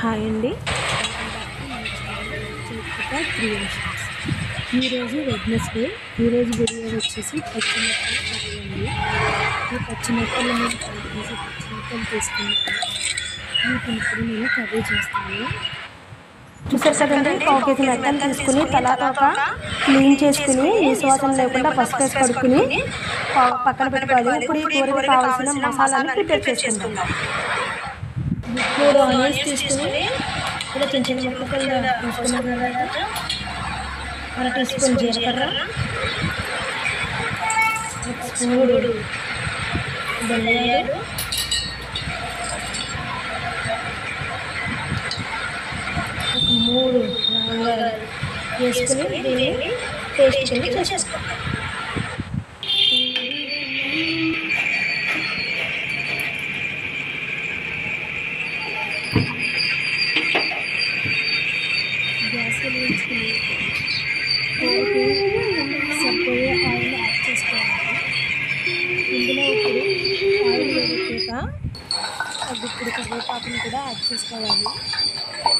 Hi అండి, creations. ఈరోజు Wednesday. ఈరోజు వీడియో వచ్చేసి పచ్చిమిరపకాయలు కర్రీ అండి. ఈ పచ్చిమిరపకాయలు నేను పచ్చిమిరపకాయలు తీసుకుంటాను. వీటిని ఇప్పుడు నేను కర్రీ చేస్తాను. చూసారు కదండి, పావు కేజీ మెత్తలు తీసుకుని తలాతోక క్లీన్ చేసుకుని విశ్వాసం లేకుండా పసుపు వేసి కడుక్కుని పక్కన పెట్టుకోవాలి. ఇప్పుడు ఈ కూరకు కావాల్సిన మసాలాని ప్రిపేర్ చేసుకుంటాం. 3 ఆనియన్స్ తీసుకుని ఇలా చిన్న చిన్న ముక్కలు తీసుకున్న తర్వాత 1 టీ స్పూన్ జీలకర్ర, 1 స్పూన్ ధనియాలు, 3 లవంగాలు వేసుకుని దీన్ని పేస్ట్ కింద చేసేసుకోవాలి. గ్యాస్ వెలిగించుకుని సరిపోయే ఆయిల్ యాడ్ చేసుకోవాలి. ఇందులో ఇప్పుడు ఆయిల్ వేడెక్కాక ఇప్పుడు కరివేపాకుని కూడా యాడ్ చేసుకోవాలి.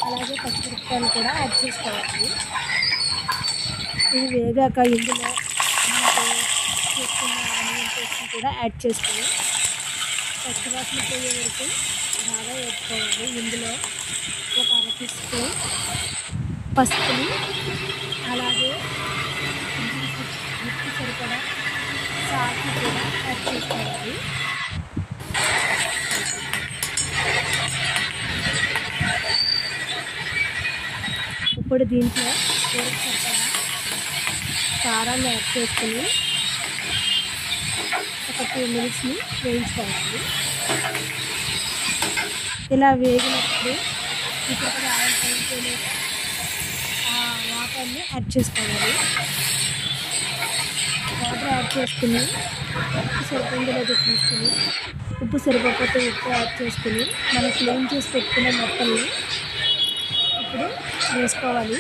అలాగే పచ్చిమిరపకాయలు కూడా యాడ్ చేసుకోవాలి. ఇది వేగాక ఇందులో మనకు చేసుకున్న ఆనియన్ పేస్ట్ని కూడా యాడ్ చేసుకుని పచ్చివాసన పోయే వరకు బాగా వేసుకోవాలి. ఇందులో ఒక 1 టీ స్పూన్ పసుపుని, అలాగే ఉప్పు సరిపడా సాల్ట్ కూడా యాడ్ చేసుకోవాలి. ఇప్పుడు దీంట్లో కూరకు సరిపడా కారాన్ని యాడ్ చేసుకుని ఒక 2 మినిట్స్ని వేయించుకోవాలి. ఇలా వేగినప్పుడు ఇక్కడ ఆయిల్ పైకి వాటర్ని యాడ్ చేసుకోవాలి. వాటర్ యాడ్ చేసుకుని ఉప్పు సరిపోయిందో లేదో చూసుకుని, ఉప్పు సరిపోతే ఉప్పు యాడ్ చేసుకుని మనం క్లీన్ చేసి పెట్టుకునే మొక్కల్ని ఇప్పుడు వేసుకోవాలి.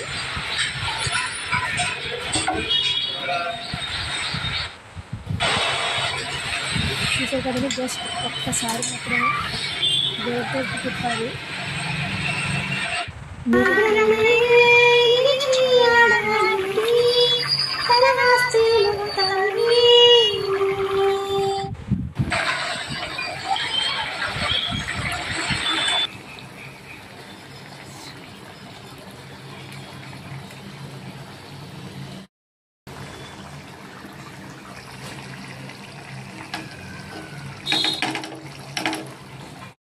చూసే కదండి, జస్ట్ ఒక్కసారి మాత్రమే వేడితో తిప్పాలి.